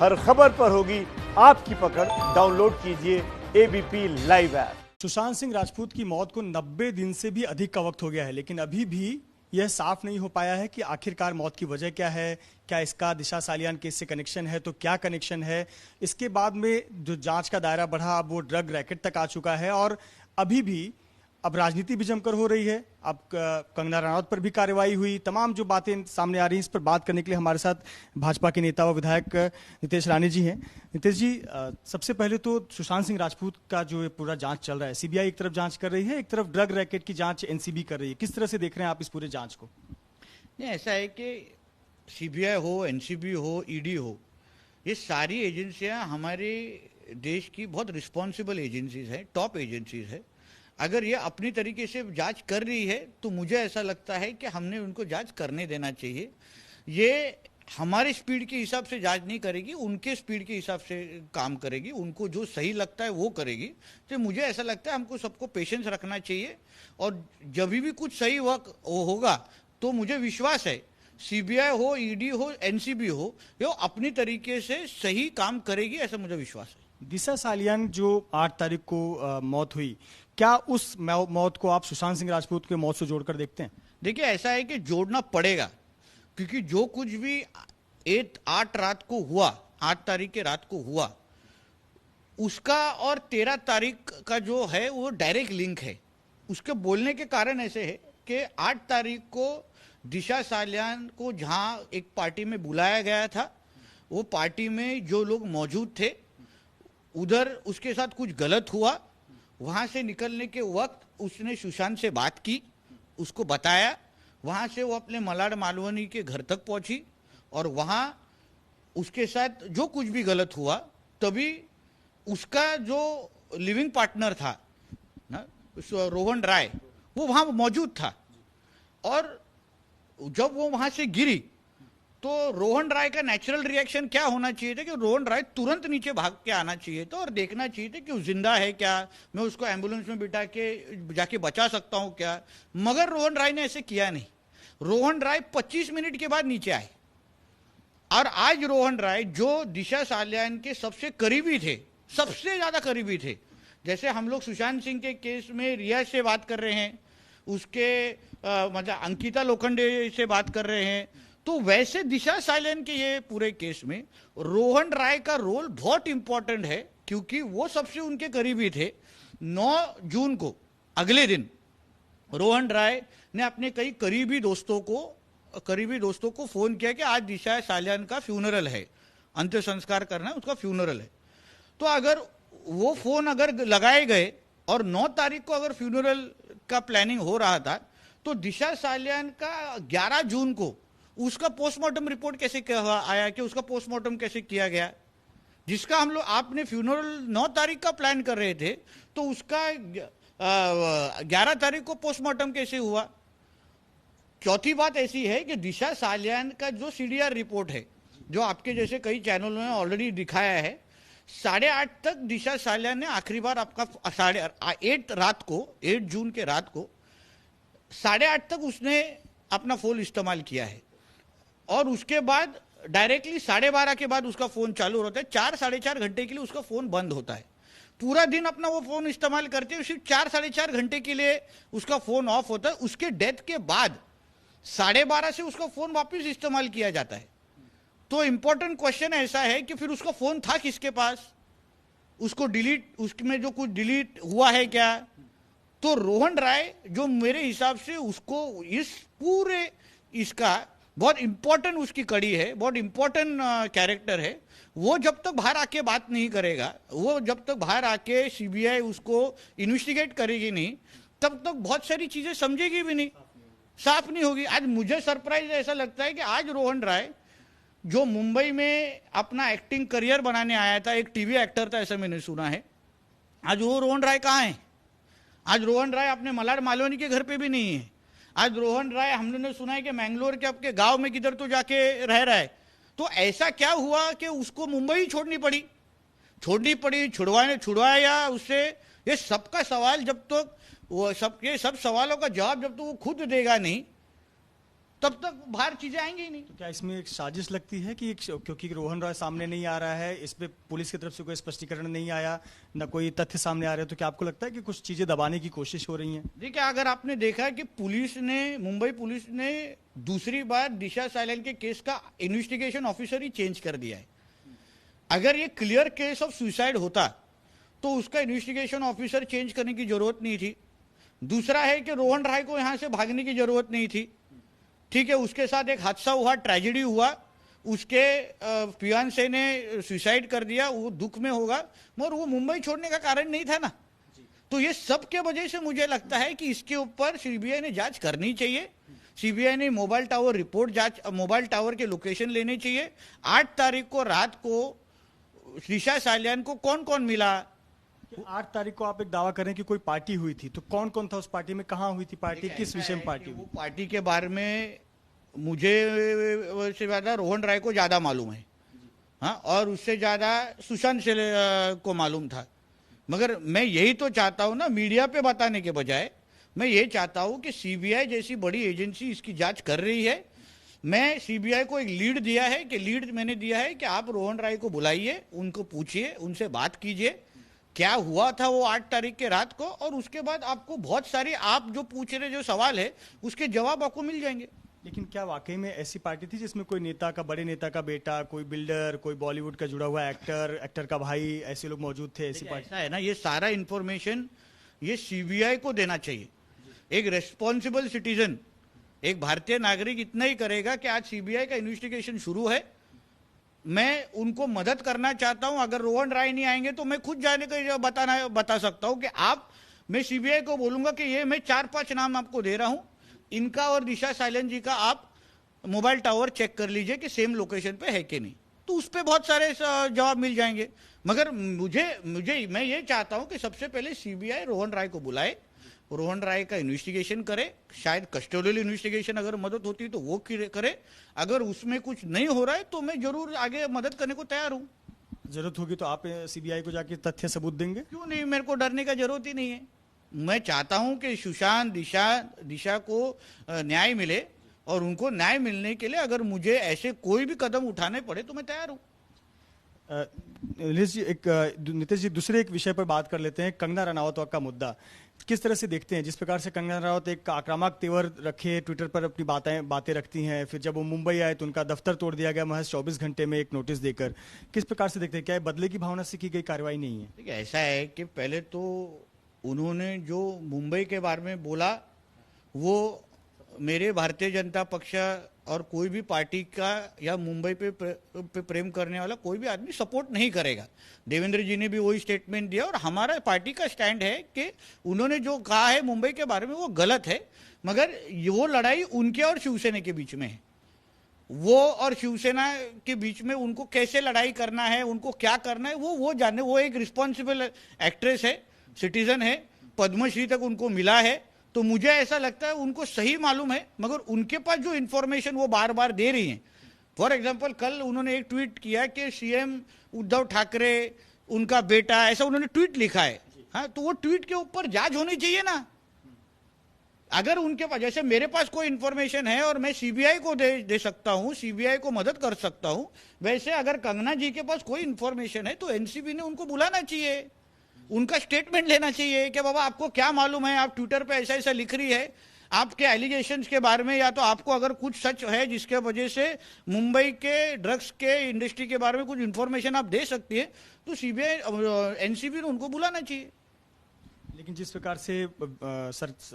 हर खबर पर होगी आपकी पकड़। डाउनलोड कीजिए ABP live app. Sushant Singh Rajput की मौत को 90 दिन से भी अधिक का वक्त हो गया है, लेकिन अभी भी यह साफ नहीं हो पाया है कि आखिरकार मौत की वजह क्या है। क्या इसका दिशा सालियान केस से कनेक्शन है, तो क्या कनेक्शन है। इसके बाद में जो जांच का दायरा बढ़ा, अब वो ड्रग रैकेट तक आ चुका है और अभी भी अब राजनीति भी जमकर हो रही है। अब कंगना रनौत पर भी कार्रवाई हुई। तमाम जो बातें सामने आ रही हैं, इस पर बात करने के लिए हमारे साथ भाजपा के नेता व विधायक नितेश राणे जी हैं। नितेश जी, सबसे पहले तो सुशांत सिंह राजपूत का जो ये पूरा जांच चल रहा है, सीबीआई एक तरफ जांच कर रही है, एक तरफ ड्रग रैकेट की जांच एनसीबी कर रही है। किस तरह से देख रहे हैं आप इस पूरे जांच को? नहीं, ऐसा है कि सीबीआई हो, एनसीबी हो, ईडी हो, ये सारी एजेंसियां हमारे देश की बहुत रिस्पॉन्सिबल एजेंसीज हैं, टॉप एजेंसीज है। अगर ये अपनी तरीके से जांच कर रही है तो मुझे ऐसा लगता है कि हमने उनको जांच करने देना चाहिए। ये हमारे स्पीड के हिसाब से जांच नहीं करेगी, उनके स्पीड के हिसाब से काम करेगी, उनको जो सही लगता है वो करेगी। तो मुझे ऐसा लगता है हमको सबको पेशेंस रखना चाहिए और जब भी कुछ सही वक्त होगा तो मुझे विश्वास है सीबीआई हो, ईडी हो, एनसीबी हो, ये अपनी तरीके से सही काम करेगी, ऐसा मुझे विश्वास है। दिशा सालियान जो 8 तारीख को मौत हुई, क्या उस मौत को आप सुशांत सिंह राजपूत के मौत से जोड़कर देखते हैं? देखिए, ऐसा है कि जोड़ना पड़ेगा, क्योंकि जो कुछ भी 8 रात को हुआ, 8 तारीख के रात को हुआ, उसका और 13 तारीख का जो है वो डायरेक्ट लिंक है। उसके बोलने के कारण ऐसे है कि 8 तारीख को दिशा सालियान को जहां एक पार्टी में बुलाया गया था, वो पार्टी में जो लोग मौजूद थे, उधर उसके साथ कुछ गलत हुआ। वहां से निकलने के वक्त उसने सुशांत से बात की, उसको बताया। वहां से वो अपने मलाड मालवनी के घर तक पहुंची और वहां उसके साथ जो कुछ भी गलत हुआ, तभी उसका जो लिविंग पार्टनर था ना, रोहन राय, वो वहां मौजूद था। और जब वो वहां से गिरी तो रोहन राय का नेचुरल रिएक्शन क्या होना चाहिए था कि रोहन राय तुरंत नीचे भाग के आना चाहिए था और देखना चाहिए था कि वो जिंदा है क्या, मैं उसको एम्बुलेंस में बिठा के जाके बचा सकता हूं क्या। मगर रोहन राय ने ऐसे किया नहीं। रोहन राय 25 मिनट के बाद नीचे आए। और आज रोहन राय जो दिशा सालियान के सबसे करीबी थे, सबसे ज्यादा करीबी थे, जैसे हम लोग सुशांत सिंह के केस में रिया से बात कर रहे हैं, उसके मतलब अंकिता लोखंडे से बात कर रहे हैं, तो वैसे दिशा सालियान के ये पूरे केस में रोहन राय का रोल बहुत इंपॉर्टेंट है, क्योंकि वो सबसे उनके करीबी थे। 9 जून को, अगले दिन, रोहन राय ने अपने कई करीबी दोस्तों को फोन किया कि आज दिशा सालियान का फ्यूनरल है, अंत्य संस्कार करना है, उसका फ्यूनरल है। तो अगर वो फोन अगर लगाए गए और 9 तारीख को अगर फ्यूनरल का प्लानिंग हो रहा था, तो दिशा सालियान का 11 जून को उसका पोस्टमार्टम रिपोर्ट कैसे आया, कि उसका पोस्टमार्टम कैसे किया गया, जिसका हम लोग, आपने फ्यूनरल 9 तारीख का प्लान कर रहे थे, तो उसका 11 तारीख को पोस्टमार्टम कैसे हुआ। चौथी बात ऐसी है कि दिशा सालियान का जो सीडीआर रिपोर्ट है, जो आपके जैसे कई चैनलों में ऑलरेडी दिखाया है, 8:30 तक दिशा सालियान ने आखिरी बार आपका 8 जून के रात को 8:30 तक उसने अपना फोन इस्तेमाल किया है। और उसके बाद डायरेक्टली 12:30 के बाद उसका फोन चालू होता है। 4-4.5 घंटे के लिए उसका फोन बंद होता है। पूरा दिन अपना वो फोन इस्तेमाल करते हैं, सिर्फ 4-4.5 घंटे के लिए उसका फोन ऑफ होता है। उसके डेथ के बाद 12:30 से उसका फोन वापस इस्तेमाल किया जाता है। तो इंपॉर्टेंट क्वेश्चन ऐसा है कि फिर उसका फोन था किसके पास, उसको डिलीट, उसमें जो कुछ डिलीट हुआ है क्या। तो रोहन राय जो मेरे हिसाब से उसको इस पूरे इसका बहुत इंपॉर्टेंट उसकी कड़ी है, बहुत इंपॉर्टेंट कैरेक्टर है, वो जब तक बाहर आके बात नहीं करेगा, वो जब तक बाहर आके सीबीआई उसको इन्वेस्टिगेट करेगी नहीं, तब तक बहुत सारी चीजें समझेगी भी नहीं, साफ नहीं होगी। आज मुझे सरप्राइज ऐसा लगता है कि आज रोहन राय जो मुंबई में अपना एक्टिंग करियर बनाने आया था, एक टीवी एक्टर था ऐसा मैंने सुना है, आज वो रोहन राय कहाँ है। आज रोहन राय अपने मलाड मालवनी के घर पे भी नहीं है। आज रोहन राय हमने सुना है कि मैंगलोर के आपके गांव में किधर तो जाके रह रहा है। तो ऐसा क्या हुआ कि उसको मुंबई छोड़नी पड़ी, छुड़वाया उससे। ये सबका सवाल जब तक वो सब सवालों का जवाब जब तक वो खुद देगा नहीं, तब तक बाहर चीजें आएंगी ही नहीं। तो क्या इसमें एक साजिश लगती है कि क्योंकि रोहन रॉय सामने नहीं आ रहा है, इस पे पुलिस की तरफ से कोई स्पष्टीकरण नहीं आया, न कोई तथ्य सामने आ रहे, तो क्या आपको लगता है कि कुछ चीजें दबाने की कोशिश हो रही हैं? देखिए, अगर आपने देखा कि मुंबई पुलिस ने दूसरी बार दिशा साइलेंट के केस का इन्वेस्टिगेशन ऑफिसर ही चेंज कर दिया है। अगर ये क्लियर केस ऑफ सुसाइड होता तो उसका इन्वेस्टिगेशन ऑफिसर चेंज करने की जरूरत नहीं थी। दूसरा है कि रोहन राय को यहां से भागने की जरूरत नहीं थी। ठीक है, उसके साथ एक हादसा हुआ, ट्रेजेडी हुआ, उसके फियांसे ने सुसाइड कर दिया, वो दुख में होगा, मगर वो मुंबई छोड़ने का कारण नहीं था ना। तो ये सब के वजह से मुझे लगता है कि इसके ऊपर सीबीआई ने जांच करनी चाहिए। सीबीआई ने मोबाइल टावर के लोकेशन लेने चाहिए। 8 तारीख को रात को दिशा सालियान को कौन कौन मिला? 8 तारीख को आप एक दावा करें कि कोई पार्टी हुई थी, तो कौन कौन था उस पार्टी में, कहाँ हुई थी पार्टी, किस विषय में पार्टी हुई? वो पार्टी के बारे में मुझे से ज्यादा रोहन राय को ज्यादा मालूम है, हाँ, और उससे ज्यादा सुशांत को मालूम था। मगर मैं यही तो चाहता हूं ना, मीडिया पे बताने के बजाय मैं ये चाहता हूं कि सीबीआई जैसी बड़ी एजेंसी इसकी जांच कर रही है। मैं सीबीआई को एक लीड मैंने दिया है कि आप रोहन राय को बुलाइए, उनको पूछिए, उनसे बात कीजिए क्या हुआ था वो 8 तारीख के रात को, और उसके बाद आपको बहुत सारी आप जो पूछ रहे जो सवाल है उसके जवाब आपको मिल जाएंगे। लेकिन क्या वाकई में ऐसी पार्टी थी जिसमें कोई नेता का, बड़े नेता का बेटा, कोई बिल्डर, कोई बॉलीवुड का जुड़ा हुआ एक्टर का भाई, ऐसे लोग मौजूद थे? ऐसी पार्टी ऐसा है ना, ये सारा इंफॉर्मेशन ये सीबीआई को देना चाहिए। एक रेस्पॉन्सिबल सिटीजन, एक भारतीय नागरिक इतना ही करेगा कि आज सीबीआई का इन्वेस्टिगेशन शुरू है, मैं उनको मदद करना चाहता हूं। अगर रोहन राय नहीं आएंगे तो मैं खुद जाने का बता सकता हूं कि मैं सीबीआई को बोलूंगा कि ये मैं 4-5 नाम आपको दे रहा हूं, इनका और दिशा साइलेंट जी का आप मोबाइल टावर चेक कर लीजिए कि सेम लोकेशन पे है कि नहीं, तो उस पर बहुत सारे जवाब मिल जाएंगे। मगर मैं ये चाहता हूं कि सबसे पहले सीबीआई रोहन राय को बुलाए, रोहन राय का इन्वेस्टिगेशन करे, शायद कस्टोडियल इन्वेस्टिगेशन अगर मदद होती तो वो करे। अगर उसमें कुछ नहीं हो रहा है तो मैं जरूर आगे मदद करने को तैयार हूं। जरूरत होगी तो आप सीबीआई को जाके तथ्य सबूत देंगे? क्यों नहीं, मेरे को डरने का जरूरत ही नहीं है। मैं चाहता हूं कि सुशांत, दिशा को न्याय मिले, और उनको न्याय मिलने के लिए अगर मुझे ऐसे कोई भी कदम उठाने पड़े तो मैं तैयार हूं। नीतीश जी, दूसरे एक विषय पर बात कर लेते हैं, कंगना रनावत का मुद्दा। किस तरह से देखते हैं जिस प्रकार से कंगना रनावत एक आक्रामक तेवर रखे, ट्विटर पर अपनी बातें रखती हैं, फिर जब वो मुंबई आए तो उनका दफ्तर तोड़ दिया गया महज 24 घंटे में एक नोटिस देकर। किस प्रकार से देखते हैं, क्या ये बदले की भावना से की गई कार्रवाई नहीं है? देखिए, ऐसा है कि पहले तो उन्होंने जो मुंबई के बारे में बोला वो मेरे भारतीय जनता पक्ष और कोई भी पार्टी का या मुंबई पे प्रेम करने वाला कोई भी आदमी सपोर्ट नहीं करेगा। देवेंद्र जी ने भी वही स्टेटमेंट दिया, और हमारा पार्टी का स्टैंड है कि उन्होंने जो कहा है मुंबई के बारे में वो गलत है। मगर वो लड़ाई उनके और शिवसेना के बीच में है। वो और शिवसेना के बीच में उनको कैसे लड़ाई करना है, उनको क्या करना है, वो जाने। वो एक रिस्पॉन्सिबल एक्ट्रेस है, सिटीजन है, पद्मश्री तक उनको मिला है, तो मुझे ऐसा लगता है उनको सही मालूम है। मगर उनके पास जो इंफॉर्मेशन वो बार बार दे रही हैं, फॉर एग्जांपल कल उन्होंने एक ट्वीट किया कि सीएम उद्धव ठाकरे उनका बेटा, ऐसा उन्होंने ट्वीट लिखा है। हाँ, तो वो ट्वीट के ऊपर जांच होनी चाहिए ना। अगर उनके पास, जैसे मेरे पास कोई इंफॉर्मेशन है और मैं सीबीआई को दे सकता हूं, सीबीआई को मदद कर सकता हूं, वैसे अगर कंगना जी के पास कोई इंफॉर्मेशन है तो एनसीबी ने उनको बुलाना चाहिए, उनका स्टेटमेंट लेना चाहिए कि बाबा आपको क्या मालूम है, आप ट्विटर पे ऐसा ऐसा लिख रही है, आपके एलिगेशंस के बारे में, या तो आपको अगर कुछ सच है जिसके वजह से मुंबई के ड्रग्स के इंडस्ट्री के बारे में कुछ इंफॉर्मेशन आप दे सकती है, तो सीबीआई एनसीबी ने उनको बुलाना चाहिए। लेकिन जिस प्रकार से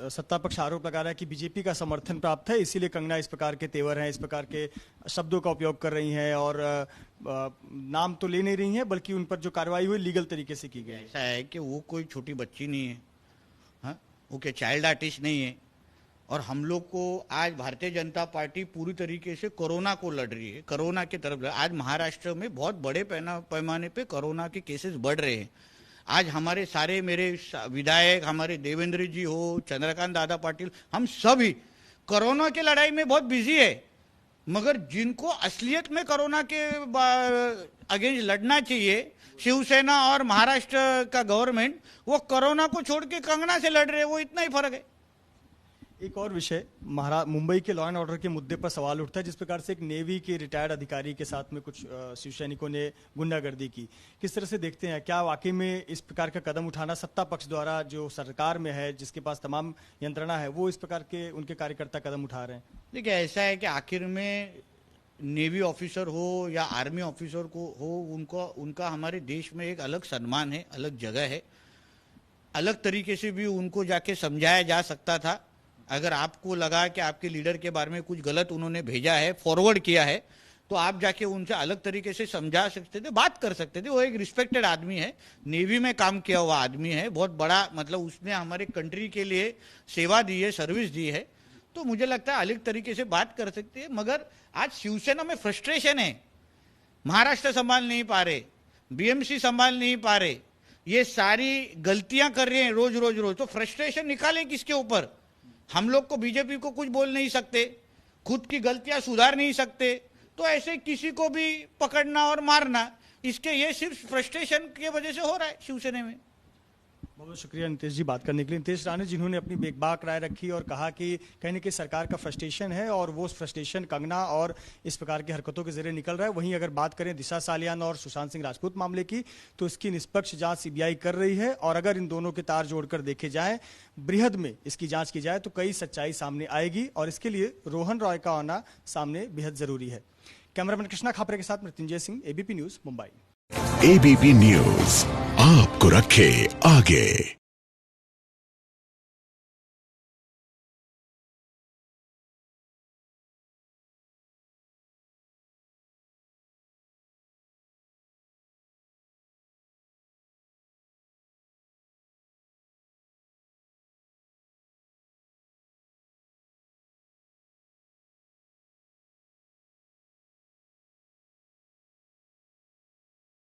सत्ता पक्ष आरोप लगा रहा है कि बीजेपी का समर्थन प्राप्त है, इसीलिए कंगना इस प्रकार के तेवर हैं, इस प्रकार के शब्दों का उपयोग कर रही हैं, और नाम तो ले नहीं रही हैं, बल्कि उन पर जो कार्रवाई हुई लीगल तरीके से की गई। ऐसा है कि वो कोई छोटी बच्ची नहीं है, हाँ, वो क्या चाइल्ड आर्टिस्ट नहीं है। और हम लोग को आज भारतीय जनता पार्टी पूरी तरीके से कोरोना को लड़ रही है, कोरोना की तरफ। आज महाराष्ट्र में बहुत बड़े पैमाने पे कोरोना के केसेस बढ़ रहे हैं। आज हमारे सारे मेरे विधायक, हमारे देवेंद्र जी हो, चंद्रकांत दादा पाटिल, हम सभी कोरोना के लड़ाई में बहुत बिजी है। मगर जिनको असलियत में कोरोना के अगेंस्ट लड़ना चाहिए, शिवसेना और महाराष्ट्र का गवर्नमेंट, वो कोरोना को छोड़ के कंगना से लड़ रहे हैं, वो इतना ही फर्क है। एक और विषय मुंबई के लॉ एंड ऑर्डर के मुद्दे पर सवाल उठता है, जिस प्रकार से एक नेवी के रिटायर्ड अधिकारी के साथ में कुछ शिव सैनिकों ने गुंडागर्दी की, किस तरह से देखते हैं? क्या वाकई में इस प्रकार का कदम उठाना सत्ता पक्ष द्वारा, जो सरकार में है, जिसके पास तमाम यंत्रणा है, वो इस प्रकार के उनके कार्यकर्ता कदम उठा रहे हैं? देखिए, ऐसा है कि आखिर में नेवी ऑफिसर हो या आर्मी ऑफिसर को हो, उनका हमारे देश में एक अलग सम्मान है, अलग जगह है। अलग तरीके से भी उनको जाके समझाया जा सकता था। अगर आपको लगा कि आपके लीडर के बारे में कुछ गलत उन्होंने भेजा है, फॉरवर्ड किया है, तो आप जाके उनसे अलग तरीके से समझा सकते थे, बात कर सकते थे। वो एक रिस्पेक्टेड आदमी है, नेवी में काम किया हुआ आदमी है, बहुत बड़ा, मतलब उसने हमारे कंट्री के लिए सेवा दी है, सर्विस दी है। तो मुझे लगता है अलग तरीके से बात कर सकते हैं। मगर आज शिवसेना में फ्रस्ट्रेशन है, महाराष्ट्र संभाल नहीं पा रहे, बीएमसी संभाल नहीं पा रहे, ये सारी गलतियां कर रहे हैं रोज रोज रोज। तो फ्रस्ट्रेशन निकालें किसके ऊपर? हम लोग को, बीजेपी को कुछ बोल नहीं सकते, खुद की गलतियां सुधार नहीं सकते, तो ऐसे किसी को भी पकड़ना और मारना, इसके ये सिर्फ फ्रस्ट्रेशन की वजह से हो रहा है शिवसेना में। बहुत बहुत शुक्रिया नितेश जी बात करने के लिए। नितेश राणे जिन्होंने अपनी बेबाक राय रखी और कहा कि कहीं न कहीं सरकार का फ्रस्ट्रेशन है और वो फ्रस्ट्रेशन कंगना और इस प्रकार की हरकतों के जरिए निकल रहा है। वहीं अगर बात करें दिशा सालियान और सुशांत सिंह राजपूत मामले की, तो इसकी निष्पक्ष जांच सीबीआई कर रही है और अगर इन दोनों के तार जोड़कर देखे जाएं, बृहद में इसकी जांच की जाए तो कई सच्चाई सामने आएगी और इसके लिए रोहन रॉय का आना सामने बेहद जरूरी है। कैमरामैन कृष्णा खापरे के साथ Mrityunjay Singh, ABP news, Mumbai. ABP news आपको रखे आगे।